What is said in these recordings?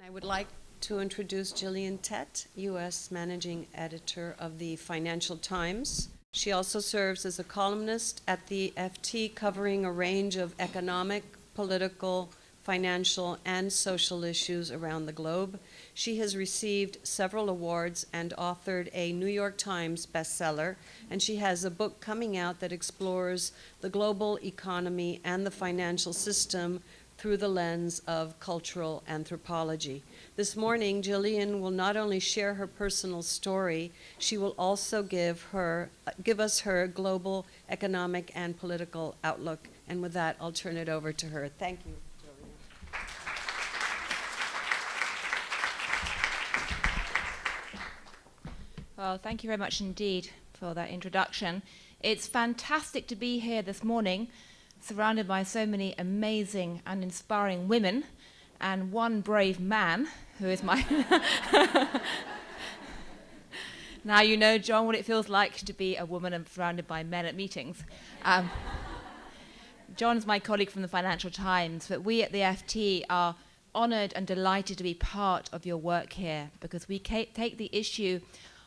I would like to introduce Gillian Tett, U.S. Managing Editor of the Financial Times. She also serves as a columnist at the FT, covering a range of economic, political, financial, and social issues around the globe. She has received several awards and authored a New York Times bestseller, and she has a book coming out that explores the global economy and the financial system through the lens of cultural anthropology. This morning, Gillian will not only share her personal story, she will also give us her global economic and political outlook. And with that, I'll turn it over to her. Thank you, Gillian. Well, thank you very much indeed for that introduction. It's fantastic to be here this morning, surrounded by so many amazing and inspiring women, and one brave man, who is my... Now you know, John, what it feels like to be a woman and surrounded by men at meetings. John's my colleague from the Financial Times, but we at the FT are honoured and delighted to be part of your work here, because we take the issue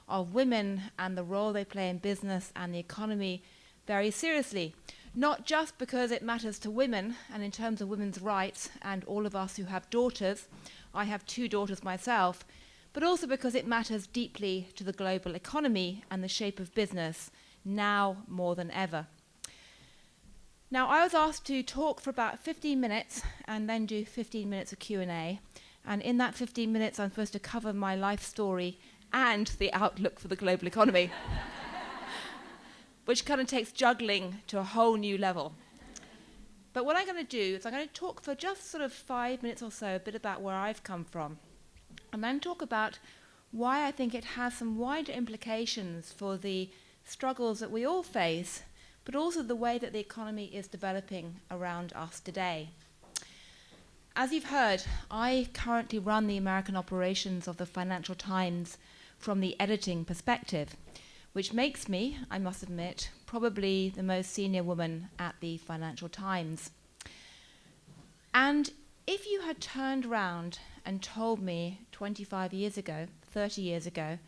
of women and the role they play in business and the economy very seriously. Not just because it matters to women and in terms of women's rights and all of us who have daughters, I have 2 daughters myself, but also because it matters deeply to the global economy and the shape of business now more than ever. Now, I was asked to talk for about 15 minutes and then do 15 minutes of Q&A, and in that 15 minutes I'm supposed to cover my life story and the outlook for the global economy. Which kind of takes juggling to a whole new level. But what I'm going to do is I'm going to talk for just sort of 5 minutes or so a bit about where I've come from, and then talk about why I think it has some wider implications for the struggles that we all face, but also the way that the economy is developing around us today. As you've heard, I currently run the American operations of the Financial Times from the editing perspective, which makes me, I must admit, probably the most senior woman at the Financial Times. And if you had turned around and told me 25 years ago, 30 years ago,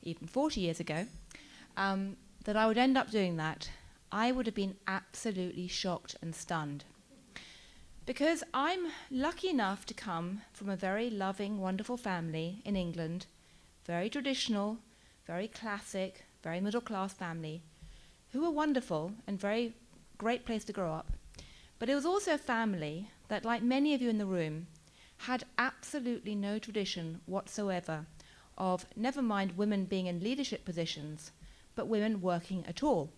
even 40 years ago, that I would end up doing that, I would have been absolutely shocked and stunned. Because I'm lucky enough to come from a very loving, wonderful family in England, very traditional, very classic, very middle-class family, who were wonderful and very great place to grow up. But it was also a family that, like many of you in the room, had absolutely no tradition whatsoever of, never mind women being in leadership positions, but women working at all.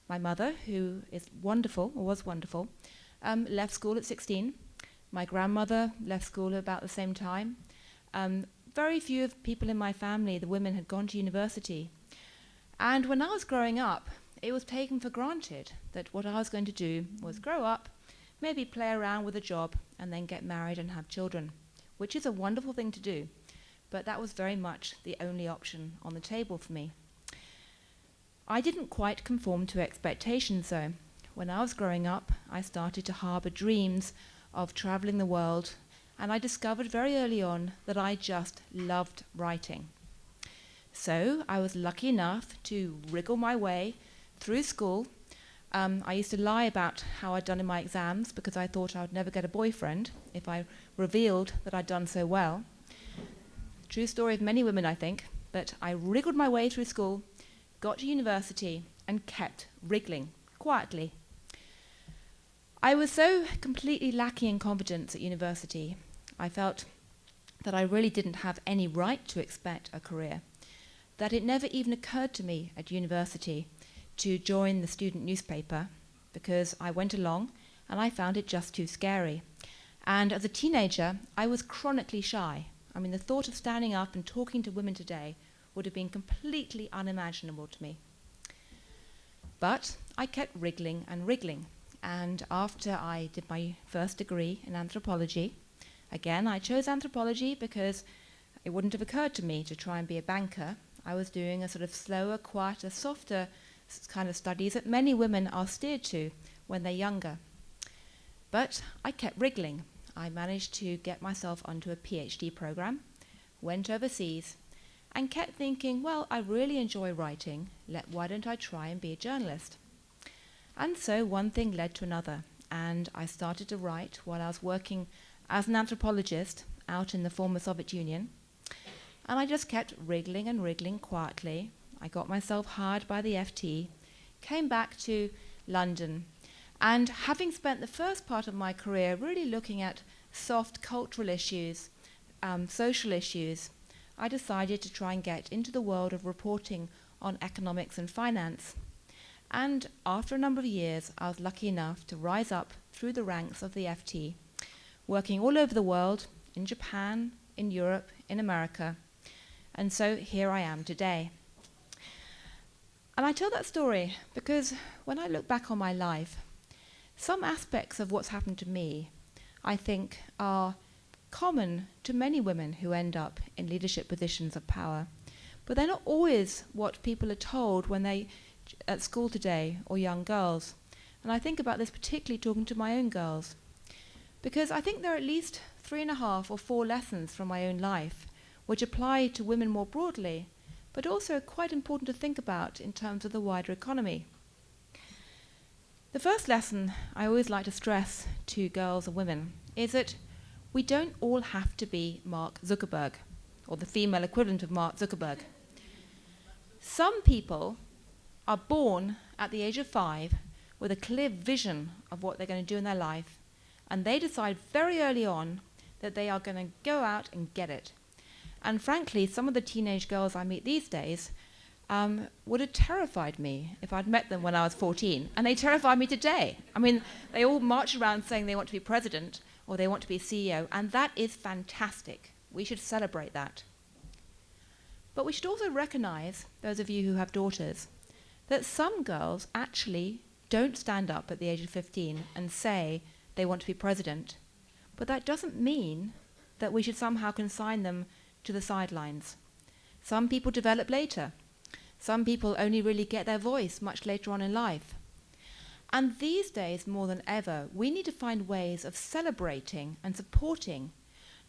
My mother, who is wonderful, or was wonderful, left school at 16. My grandmother left school at about the same time. Very few of people in my family, the women, had gone to university. And when I was growing up, it was taken for granted that what I was going to do was grow up, maybe play around with a job, and then get married and have children, which is a wonderful thing to do. But that was very much the only option on the table for me. I didn't quite conform to expectations, though. When I was growing up, I started to harbour dreams of travelling the world, and I discovered very early on that I just loved writing. So I was lucky enough to wriggle my way through school. I used to lie about how I'd done in my exams because I thought I would never get a boyfriend if I revealed that I'd done so well. True story of many women, I think, but I wriggled my way through school, got to university, and kept wriggling quietly. I was so completely lacking in confidence at university. I felt that I really didn't have any right to expect a career, that it never even occurred to me at university to join the student newspaper because I went along and I found it just too scary. And as a teenager, I was chronically shy. I mean, the thought of standing up and talking to women today would have been completely unimaginable to me. But I kept wriggling and wriggling. And after I did my first degree in anthropology, again, I chose anthropology because it wouldn't have occurred to me to try and be a banker. I was doing a sort of slower, quieter, softer kind of studies that many women are steered to when they're younger. But I kept wriggling. I managed to get myself onto a PhD program, went overseas, and kept thinking, well, I really enjoy writing. Why don't I try and be a journalist? And so one thing led to another, and I started to write while I was working as an anthropologist out in the former Soviet Union. And I just kept wriggling and wriggling quietly. I got myself hired by the FT, came back to London, and having spent the first part of my career really looking at soft cultural issues, social issues, I decided to try and get into the world of reporting on economics and finance. And after a number of years, I was lucky enough to rise up through the ranks of the FT, working all over the world, in Japan, in Europe, in America. And so here I am today. And I tell that story because when I look back on my life, some aspects of what's happened to me, I think, are common to many women who end up in leadership positions of power. But they're not always what people are told when they at school today, or young girls. And I think about this particularly talking to my own girls, because I think there are at least 3.5 or 4 lessons from my own life which apply to women more broadly, but also quite important to think about in terms of the wider economy. The first lesson I always like to stress to girls and women is that we don't all have to be Mark Zuckerberg, or the female equivalent of Mark Zuckerberg. Some people are born at the age of 5 with a clear vision of what they're going to do in their life, and they decide very early on that they are going to go out and get it. And frankly, some of the teenage girls I meet these days would have terrified me if I'd met them when I was 14, and they terrify me today. I mean, they all march around saying they want to be president or they want to be CEO, and that is fantastic. We should celebrate that. But we should also recognize, those of you who have daughters, that some girls actually don't stand up at the age of 15 and say they want to be president. But that doesn't mean that we should somehow consign them to the sidelines. Some people develop later. Some people only really get their voice much later on in life. And these days, more than ever, we need to find ways of celebrating and supporting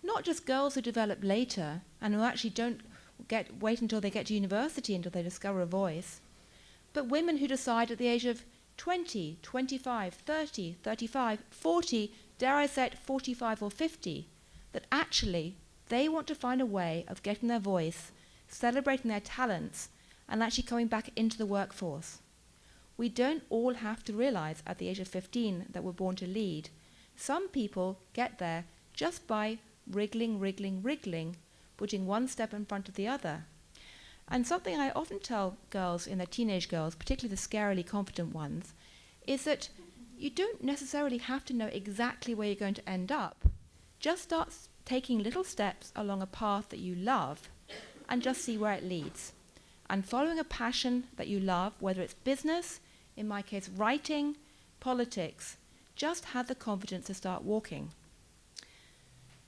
not just girls who develop later and who actually don't wait until they get to university until they discover a voice, but women who decide at the age of 20, 25, 30, 35, 40, dare I say it, 45 or 50, that actually they want to find a way of getting their voice, celebrating their talents, and actually coming back into the workforce. We don't all have to realize at the age of 15 that we're born to lead. Some people get there just by wriggling, putting one step in front of the other. And something I often tell girls in their teenage girls, particularly the scarily confident ones, is that you don't necessarily have to know exactly where you're going to end up. Just start taking little steps along a path that you love and just see where it leads. And following a passion that you love, whether it's business, in my case writing, politics, just have the confidence to start walking.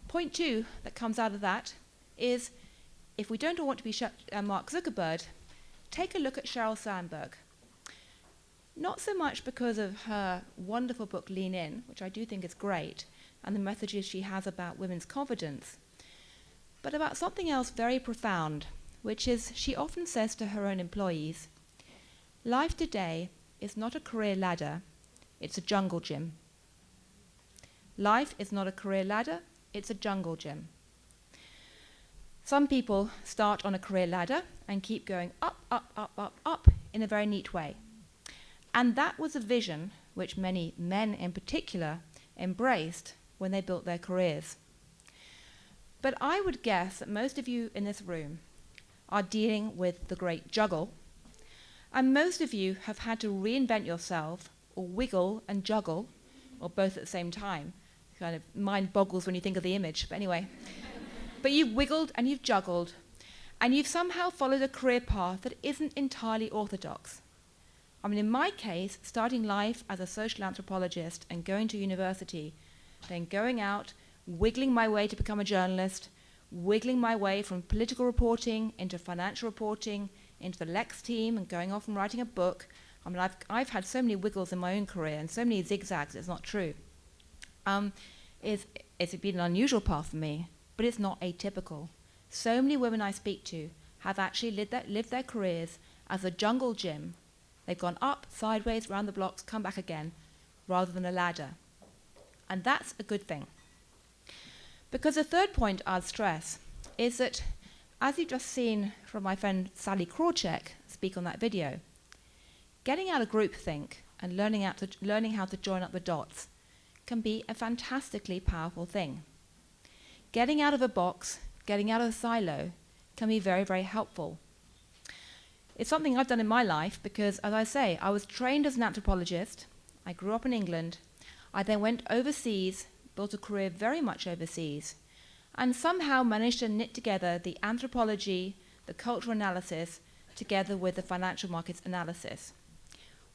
Point 2 that comes out of that is, if we don't all want to be Mark Zuckerberg, take a look at Sheryl Sandberg. Not so much because of her wonderful book Lean In, which I do think is great, and the messages she has about women's confidence, but about something else very profound, which is she often says to her own employees, life today is not a career ladder, it's a jungle gym. Life is not a career ladder, it's a jungle gym. Some people start on a career ladder and keep going up in a very neat way. And that was a vision which many men in particular embraced when they built their careers. But I would guess that most of you in this room are dealing with the great juggle, and most of you have had to reinvent yourself, or wiggle and juggle, or both at the same time. Kind of mind boggles when you think of the image, but anyway. But you've wiggled and you've juggled, and you've somehow followed a career path that isn't entirely orthodox. I mean, in my case, starting life as a social anthropologist and going to university, then going out, wiggling my way to become a journalist, wiggling my way from political reporting into financial reporting, into the Lex team, and going off and writing a book. I mean, I've had so many wiggles in my own career and so many zigzags, it's not true. it's been an unusual path for me, but it's not atypical. So many women I speak to have actually lived their careers as a jungle gym. They've gone up, sideways, round the blocks, come back again, rather than a ladder. And that's a good thing. Because the third point I'd stress is that, as you've just seen from my friend Sally Krawcheck speak on that video, getting out of groupthink and learning how to join up the dots can be a fantastically powerful thing. Getting out of a box, getting out of a silo, can be very, very helpful. It's something I've done in my life because, as I say, I was trained as an anthropologist. I grew up in England. I then went overseas, built a career very much overseas, and somehow managed to knit together the anthropology, the cultural analysis, together with the financial markets analysis.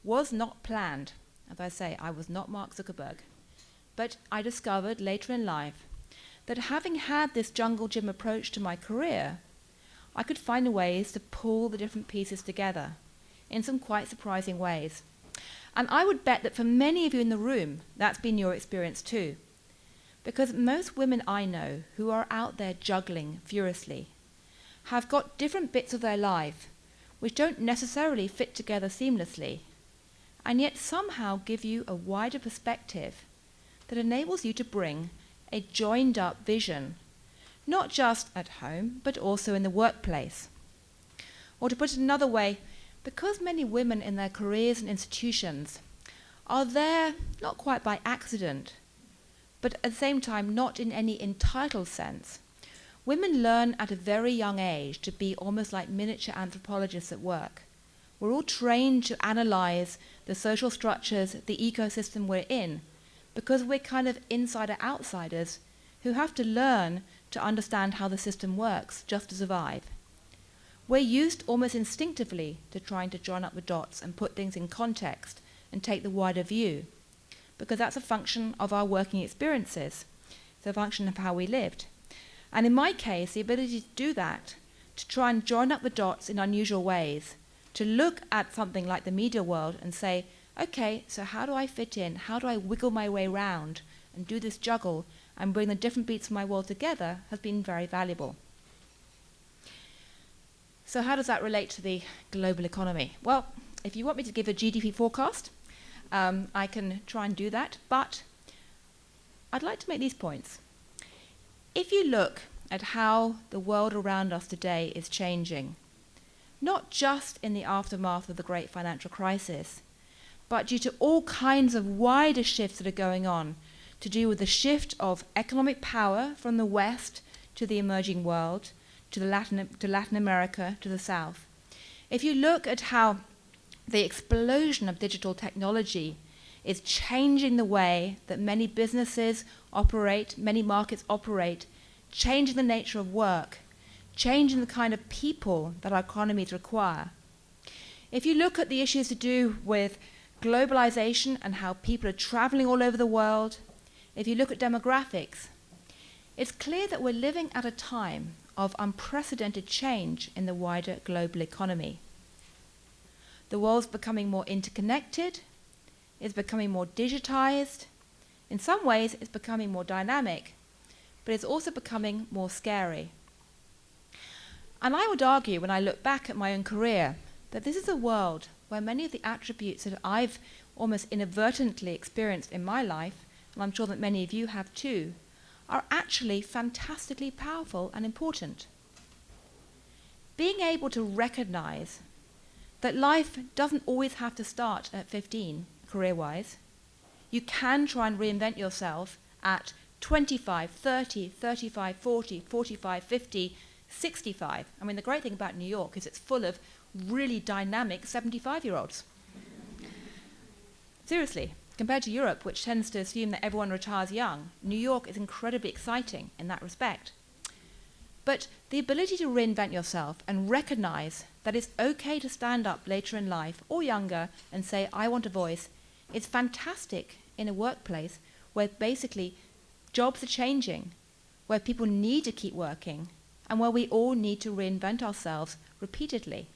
Was not planned. As I say, I was not Mark Zuckerberg. But I discovered later in life that having had this jungle gym approach to my career, I could find ways to pull the different pieces together in some quite surprising ways. And I would bet that for many of you in the room, that's been your experience too. Because most women I know who are out there juggling furiously have got different bits of their life which don't necessarily fit together seamlessly, and yet somehow give you a wider perspective that enables you to bring a joined-up vision, not just at home, but also in the workplace. Or to put it another way, because many women in their careers and institutions are there not quite by accident, but at the same time not in any entitled sense, women learn at a very young age to be almost like miniature anthropologists at work. We're all trained to analyze the social structures, the ecosystem we're in, because we're kind of insider-outsiders who have to learn to understand how the system works just to survive. We're used almost instinctively to trying to join up the dots and put things in context and take the wider view, because that's a function of our working experiences. It's a function of how we lived. And in my case, the ability to do that, to try and join up the dots in unusual ways, to look at something like the media world and say, okay, so how do I fit in? How do I wiggle my way around and do this juggle and bring the different beats of my world together has been very valuable. So how does that relate to the global economy? Well, if you want me to give a GDP forecast, I can try and do that, but I'd like to make these points. If you look at how the world around us today is changing, not just in the aftermath of the great financial crisis, but due to all kinds of wider shifts that are going on to do with the shift of economic power from the West to the emerging world, to Latin America, to the South. If you look at how the explosion of digital technology is changing the way that many businesses operate, many markets operate, changing the nature of work, changing the kind of people that our economies require. If you look at the issues to do with globalization and how people are traveling all over the world, if you look at demographics, it's clear that we're living at a time of unprecedented change in the wider global economy. The world's becoming more interconnected, it's becoming more digitized. In some ways, it's becoming more dynamic, but it's also becoming more scary. And I would argue, when I look back at my own career, that this is a world where many of the attributes that I've almost inadvertently experienced in my life, and I'm sure that many of you have too, are actually fantastically powerful and important. Being able to recognize that life doesn't always have to start at 15, career-wise. You can try and reinvent yourself at 25, 30, 35, 40, 45, 50, 65. I mean, the great thing about New York is it's full of really dynamic 75-year-olds. Seriously, compared to Europe, which tends to assume that everyone retires young, New York is incredibly exciting in that respect. But the ability to reinvent yourself and recognize that it's okay to stand up later in life or younger and say, I want a voice, is fantastic in a workplace where basically jobs are changing, where people need to keep working, and where we all need to reinvent ourselves repeatedly.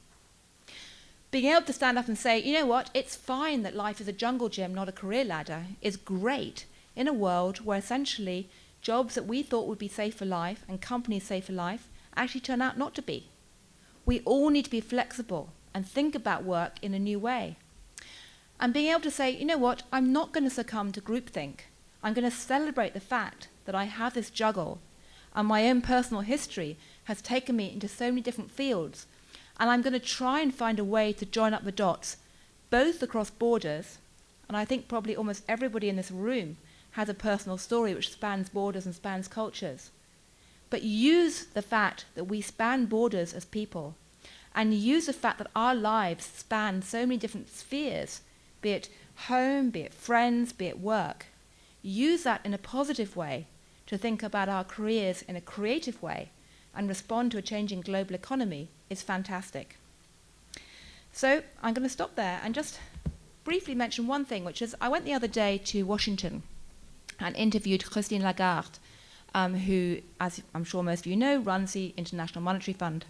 Being able to stand up and say, you know what, it's fine that life is a jungle gym, not a career ladder, is great in a world where essentially jobs that we thought would be safe for life and companies safe for life actually turn out not to be. We all need to be flexible and think about work in a new way. And being able to say, you know what, I'm not going to succumb to groupthink. I'm going to celebrate the fact that I have this juggle and my own personal history has taken me into so many different fields. And I'm going to try and find a way to join up the dots, both across borders, and I think probably almost everybody in this room has a personal story which spans borders and spans cultures. But use the fact that we span borders as people, and use the fact that our lives span so many different spheres, be it home, be it friends, be it work. Use that in a positive way to think about our careers in a creative way and respond to a changing global economy is fantastic. So I'm going to stop there and just briefly mention one thing, which is I went the other day to Washington and interviewed Christine Lagarde, who, as I'm sure most of you know, runs the International Monetary Fund.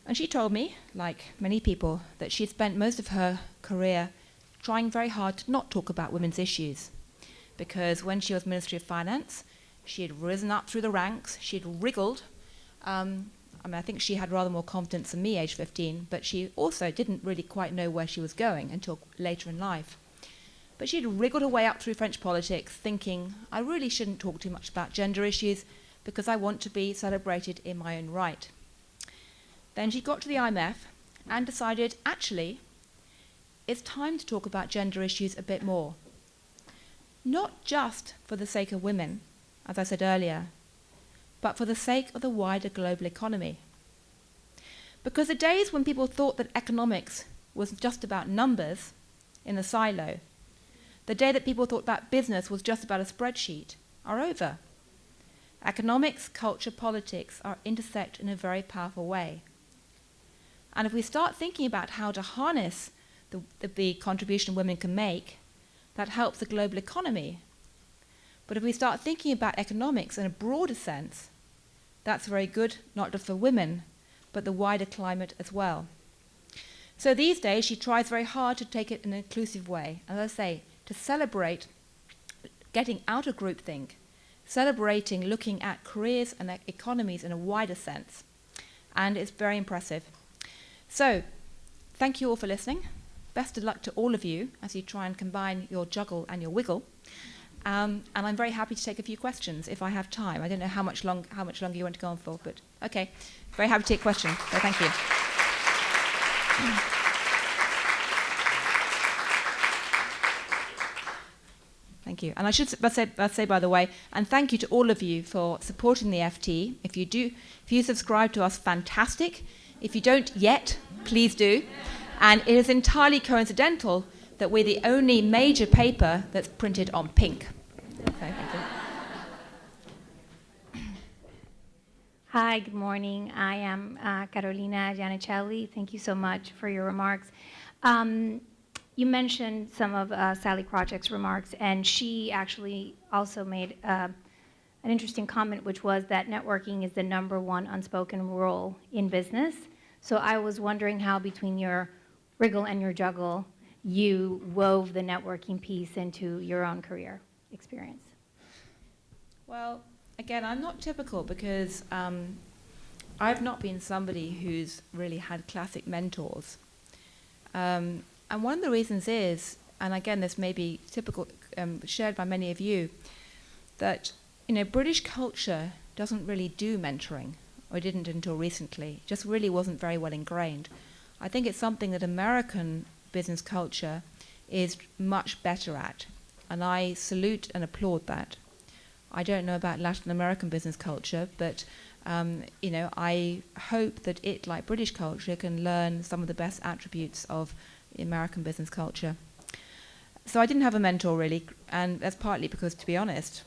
And she told me, like many people, that she had spent most of her career trying very hard to not talk about women's issues. Because when she was Ministry of Finance, she had risen up through the ranks, she had wriggled. I think she had rather more confidence than me, age 15, but she also didn't really quite know where she was going until later in life. But she had wriggled her way up through French politics, thinking, I really shouldn't talk too much about gender issues because I want to be celebrated in my own right. Then she got to the IMF and decided, actually, it's time to talk about gender issues a bit more. Not just for the sake of women, as I said earlier, but for the sake of the wider global economy. Because the days when people thought that economics was just about numbers in a silo, the day that people thought that business was just about a spreadsheet, are over. Economics, culture, politics are intersect in a very powerful way. And if we start thinking about how to harness the contribution women can make, that helps the global economy. But if we start thinking about economics in a broader sense, that's very good, not just for women, but the wider climate as well. So these days, she tries very hard to take it in an inclusive way. As I say, to celebrate getting out of groupthink, celebrating looking at careers and economies in a wider sense. And it's very impressive. So, thank you all for listening. Best of luck to all of you as you try and combine your juggle and your wiggle. And I'm very happy to take a few questions if I have time. I don't know how much longer you want to go on for, but okay. Very happy to take questions, so thank you. Thank you. And I should say, by the way, and thank you to all of you for supporting the FT. If you subscribe to us, fantastic. If you don't yet, please do. And it is entirely coincidental that we're the only major paper that's printed on pink. So, thank you. Hi, good morning. I am Carolina Giannicelli. Thank you so much for your remarks. You mentioned some of Sally Krawcheck's remarks, and she actually also made an interesting comment, which was that networking is the #1 unspoken rule in business. So I was wondering how, between your wriggle and your juggle, you wove the networking piece into your own career experience. Well, again, I'm not typical because I've not been somebody who's really had classic mentors. And one of the reasons is, and again, this may be typical, shared by many of you, that British culture doesn't really do mentoring, or didn't until recently. It just really wasn't very well ingrained. I think it's something that American business culture is much better at, and I salute and applaud that. I don't know about Latin American business culture, but I hope that it, like British culture, can learn some of the best attributes of American business culture. So I didn't have a mentor really, and that's partly because, to be honest,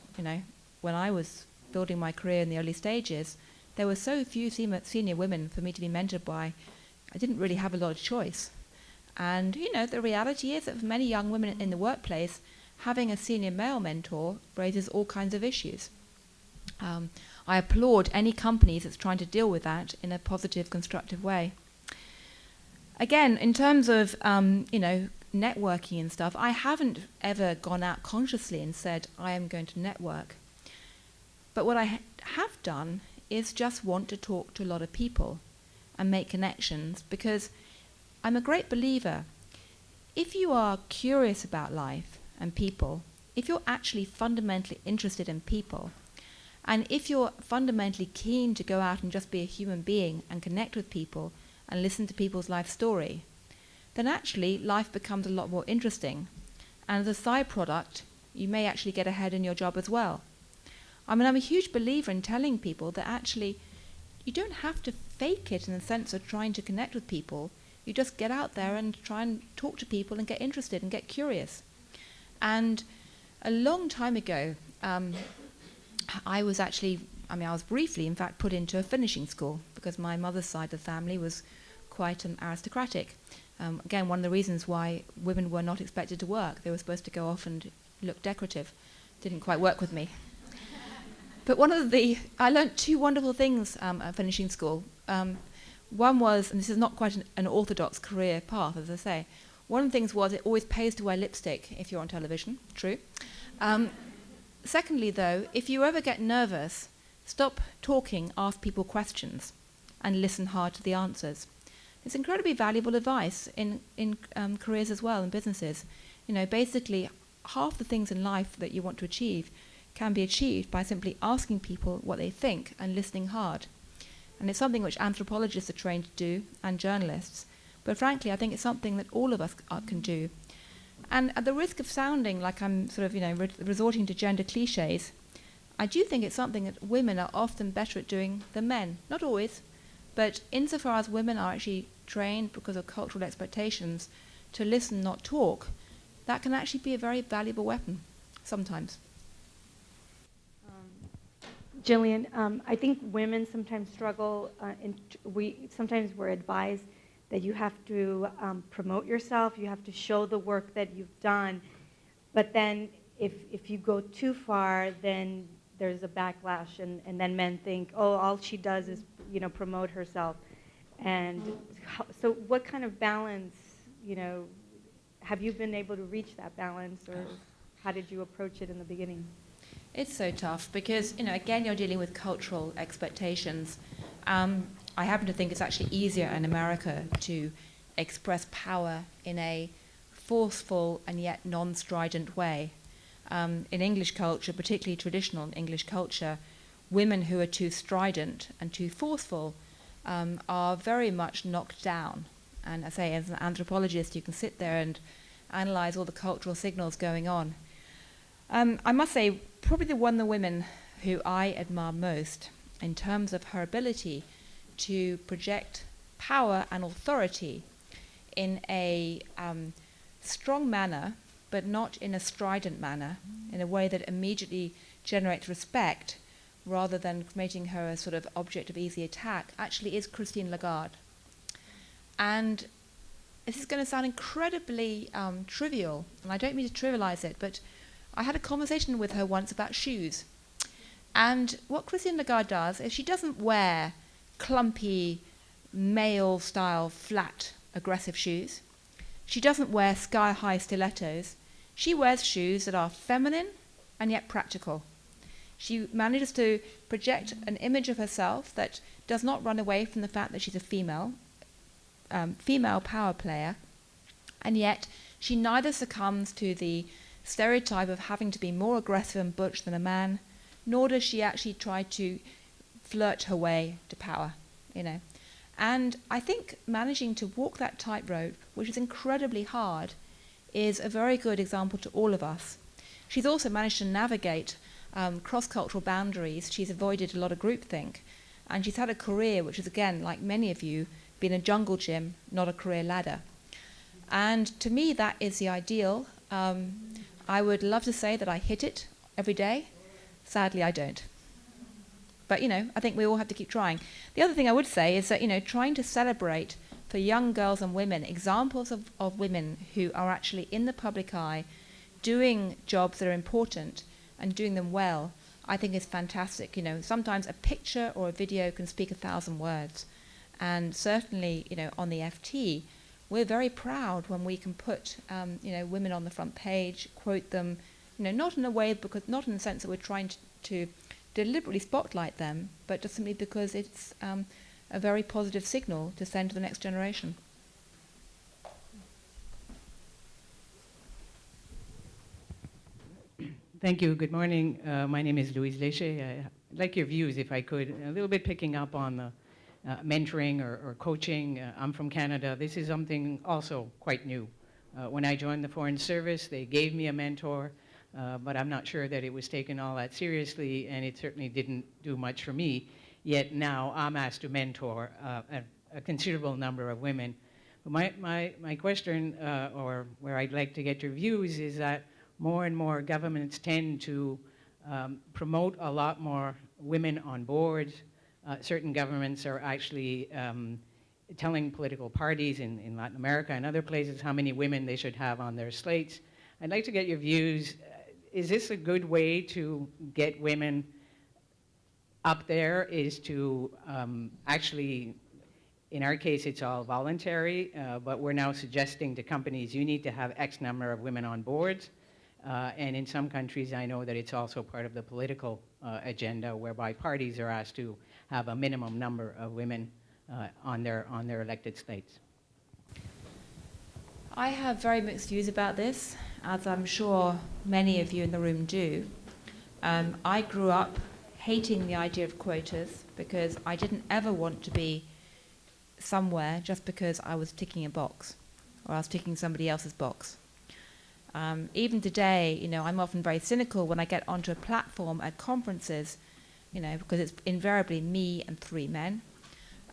when I was building my career in the early stages, there were so few senior women for me to be mentored by. I didn't really have a lot of choice. And, the reality is that for many young women in the workplace, having a senior male mentor raises all kinds of issues. I applaud any companies that's trying to deal with that in a positive, constructive way. Again, in terms of, networking and stuff, I haven't ever gone out consciously and said, I am going to network. But what I have done is just want to talk to a lot of people and make connections, because I'm a great believer. If you are curious about life and people, if you're actually fundamentally interested in people, and if you're fundamentally keen to go out and just be a human being and connect with people and listen to people's life story, then actually life becomes a lot more interesting. And as a side product, you may actually get ahead in your job as well. I mean, I'm a huge believer in telling people that actually you don't have to fake it in the sense of trying to connect with people. You just get out there and try and talk to people and get interested and get curious. And a long time ago, I was briefly, in fact, put into a finishing school because my mother's side of the family was quite aristocratic. Again, one of the reasons why women were not expected to work. They were supposed to go off and look decorative. Didn't quite work with me. But I learnt two wonderful things at finishing school. One was, and this is not quite an orthodox career path, as I say, one of the things was it always pays to wear lipstick if you're on television. True. Secondly, though, if you ever get nervous, stop talking, ask people questions, and listen hard to the answers. It's incredibly valuable advice in careers as well, in businesses. You know, basically, half the things in life that you want to achieve can be achieved by simply asking people what they think and listening hard. And it's something which anthropologists are trained to do, and journalists. But frankly, I think it's something that all of us can do. And at the risk of sounding like I'm sort of, resorting to gender cliches, I do think it's something that women are often better at doing than men. Not always, but insofar as women are actually trained because of cultural expectations to listen, not talk, that can actually be a very valuable weapon sometimes. Gillian, I think women sometimes struggle. Sometimes we're advised that you have to promote yourself, you have to show the work that you've done, but then if you go too far, then there's a backlash, and then men think, oh, all she does is promote herself. And so what kind of balance, have you been able to reach that balance, or how did you approach it in the beginning? It's so tough because, again, you're dealing with cultural expectations. I happen to think it's actually easier in America to express power in a forceful and yet non-strident way. In English culture, particularly traditional English culture, women who are too strident and too forceful are very much knocked down. And I say, as an anthropologist, you can sit there and analyze all the cultural signals going on. I must say, probably one of the women who I admire most in terms of her ability to project power and authority in a strong manner, but not in a strident manner, in a way that immediately generates respect, rather than making her a sort of object of easy attack, actually is Christine Lagarde. And this is going to sound incredibly trivial, and I don't mean to trivialize it, but I had a conversation with her once about shoes. And what Christine Lagarde does is she doesn't wear clumpy, male-style, flat, aggressive shoes. She doesn't wear sky-high stilettos. She wears shoes that are feminine and yet practical. She manages to project an image of herself that does not run away from the fact that she's a female power player, and yet she neither succumbs to the stereotype of having to be more aggressive and butch than a man, nor does she actually try to flirt her way to power, And I think managing to walk that tightrope, which is incredibly hard, is a very good example to all of us. She's also managed to navigate cross-cultural boundaries. She's avoided a lot of groupthink, and she's had a career which is, again, like many of you, been a jungle gym, not a career ladder. And to me, that is the ideal. I would love to say that I hit it every day. Sadly, I don't. But, I think we all have to keep trying. The other thing I would say is that, trying to celebrate for young girls and women examples of women who are actually in the public eye, doing jobs that are important and doing them well, I think is fantastic. Sometimes a picture or a video can speak 1,000 words. And certainly, on the FT, we're very proud when we can put, women on the front page, quote them, not in a way, not in the sense that we're trying to deliberately spotlight them, but just simply because it's a very positive signal to send to the next generation. Thank you. Good morning. My name is Louise Léger. I'd like your views, if I could, a little bit picking up on the mentoring or coaching. I'm from Canada. This is something also quite new. When I joined the Foreign Service, they gave me a mentor, but I'm not sure that it was taken all that seriously, and it certainly didn't do much for me. Yet now I'm asked to mentor a considerable number of women. My question, or where I'd like to get your views, is that more and more governments tend to promote a lot more women on boards. Certain governments are actually telling political parties in Latin America and other places how many women they should have on their slates. I'd like to get your views. Is this a good way to get women up there, is to actually, in our case it's all voluntary, but we're now suggesting to companies you need to have X number of women on boards. And in some countries, I know that it's also part of the political agenda, whereby parties are asked to have a minimum number of women on their elected slates. I have very mixed views about this, as I'm sure many of you in the room do. I grew up hating the idea of quotas because I didn't ever want to be somewhere just because I was ticking a box or I was ticking somebody else's box. Even today, I'm often very cynical when I get onto a platform at conferences, because it's invariably me and 3 men,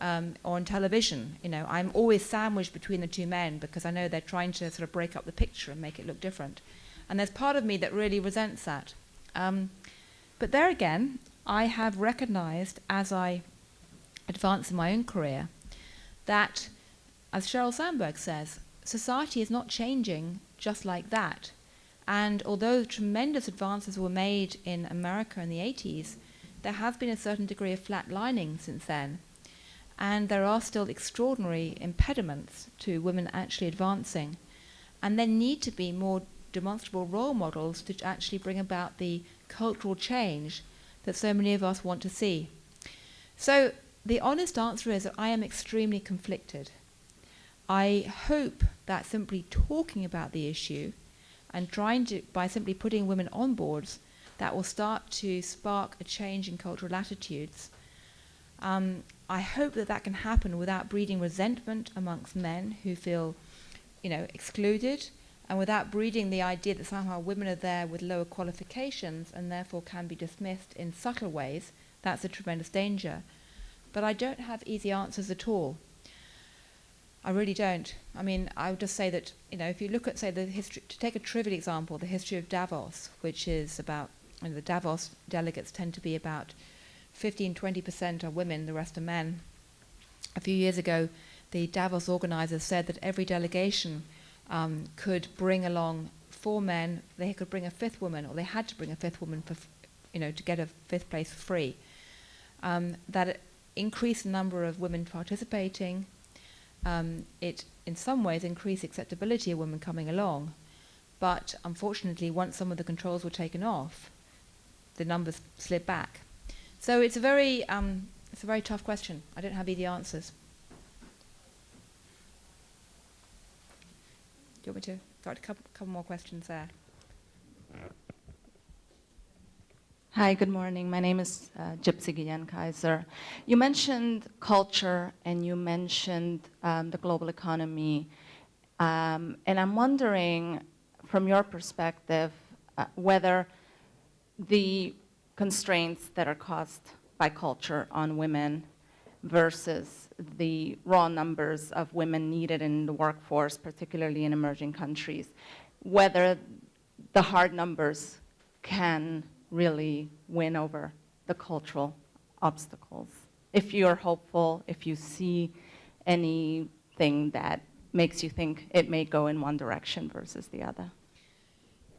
or on television. I'm always sandwiched between the 2 men because I know they're trying to sort of break up the picture and make it look different. And there's part of me that really resents that. But there again, I have recognized as I advance in my own career that, as Sheryl Sandberg says, society is not changing just like that. And although tremendous advances were made in America in the 80s, there has been a certain degree of flatlining since then. And there are still extraordinary impediments to women actually advancing. And there need to be more demonstrable role models to actually bring about the cultural change that so many of us want to see. So the honest answer is that I am extremely conflicted. I hope that simply talking about the issue and trying to, by simply putting women on boards, that will start to spark a change in cultural attitudes. I hope that that can happen without breeding resentment amongst men who feel, excluded, and without breeding the idea that somehow women are there with lower qualifications and therefore can be dismissed in subtle ways. That's a tremendous danger. But I don't have easy answers at all. I really don't. I would just say that, if you look at, say, the history, to take a trivial example, the history of Davos, which is about, the Davos delegates tend to be about 15-20% are women, the rest are men. A few years ago, the Davos organizers said that every delegation could bring along 4 men, they could bring a 5th woman, or they had to bring a 5th woman for, to get a 5th place for free. That increased the number of women participating. It, in some ways, increased acceptability of women coming along. But unfortunately, once some of the controls were taken off, the numbers slid back. So it's a very tough question. I don't have easy answers. Do you want me to start a couple more questions there? Hi, good morning. My name is Gypsy Gillian Kaiser. You mentioned culture and you mentioned the global economy. And I'm wondering, from your perspective, whether the constraints that are caused by culture on women versus the raw numbers of women needed in the workforce, particularly in emerging countries, whether the hard numbers can really win over the cultural obstacles. If you're hopeful, if you see anything that makes you think it may go in one direction versus the other.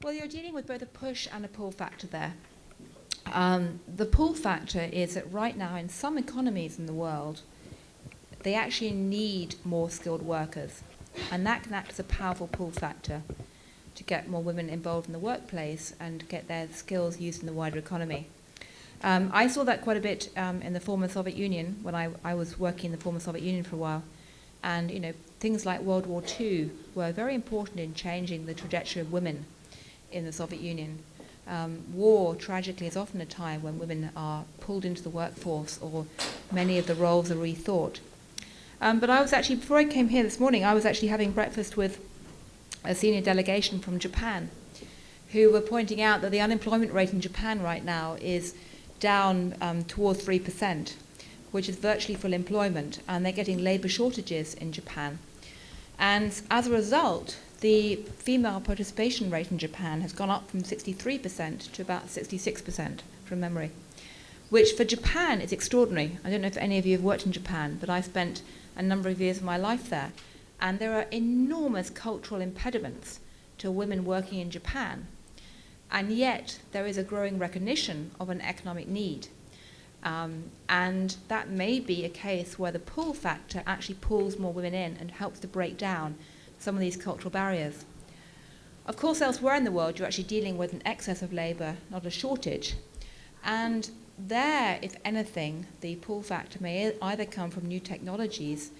Well, you're dealing with both a push and a pull factor there. The pull factor is that right now in some economies in the world, they actually need more skilled workers. And that can act as a powerful pull factor to get more women involved in the workplace and get their skills used in the wider economy. I saw that quite a bit in the former Soviet Union when I was working in the former Soviet Union for a while. And things like World War II were very important in changing the trajectory of women in the Soviet Union. War, tragically, is often a time when women are pulled into the workforce or many of the roles are rethought. But I was actually, before I came here this morning, I was actually having breakfast with a senior delegation from Japan who were pointing out that the unemployment rate in Japan right now is down towards 3%, which is virtually full employment, and they're getting labor shortages in Japan. And as a result, the female participation rate in Japan has gone up from 63% to about 66% from memory, which for Japan is extraordinary. I don't know if any of you have worked in Japan, but I spent a number of years of my life there, and there are enormous cultural impediments to women working in Japan, and yet there is a growing recognition of an economic need. And that may be a case where the pull factor actually pulls more women in and helps to break down some of these cultural barriers. Of course, elsewhere in the world, you're actually dealing with an excess of labour, not a shortage. And there, if anything, the pull factor may either come from new technologies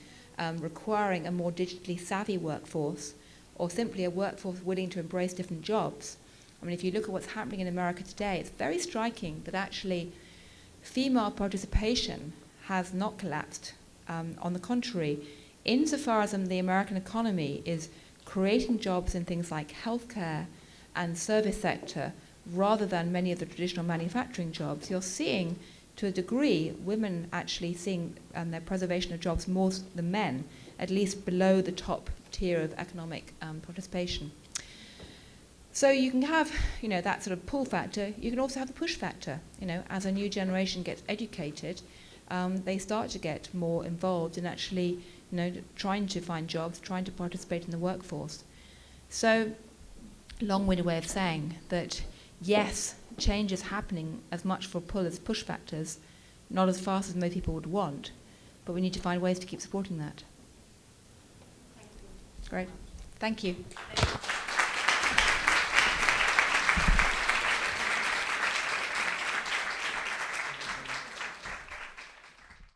requiring a more digitally savvy workforce, or simply a workforce willing to embrace different jobs. I mean, if you look at what's happening in America today, it's very striking that actually female participation has not collapsed. On the contrary, insofar as the American economy is creating jobs in things like healthcare and service sector, rather than many of the traditional manufacturing jobs, you're seeing, to a degree, women actually seeing their preservation of jobs more than men, at least below the top tier of economic participation. So you can have, that sort of pull factor. You can also have the push factor. As a new generation gets educated, they start to get more involved in actually, trying to find jobs, trying to participate in the workforce. So, long-winded way of saying that, yes, change is happening as much for pull as push factors, not as fast as most people would want, but we need to find ways to keep supporting that. Great. Thank you.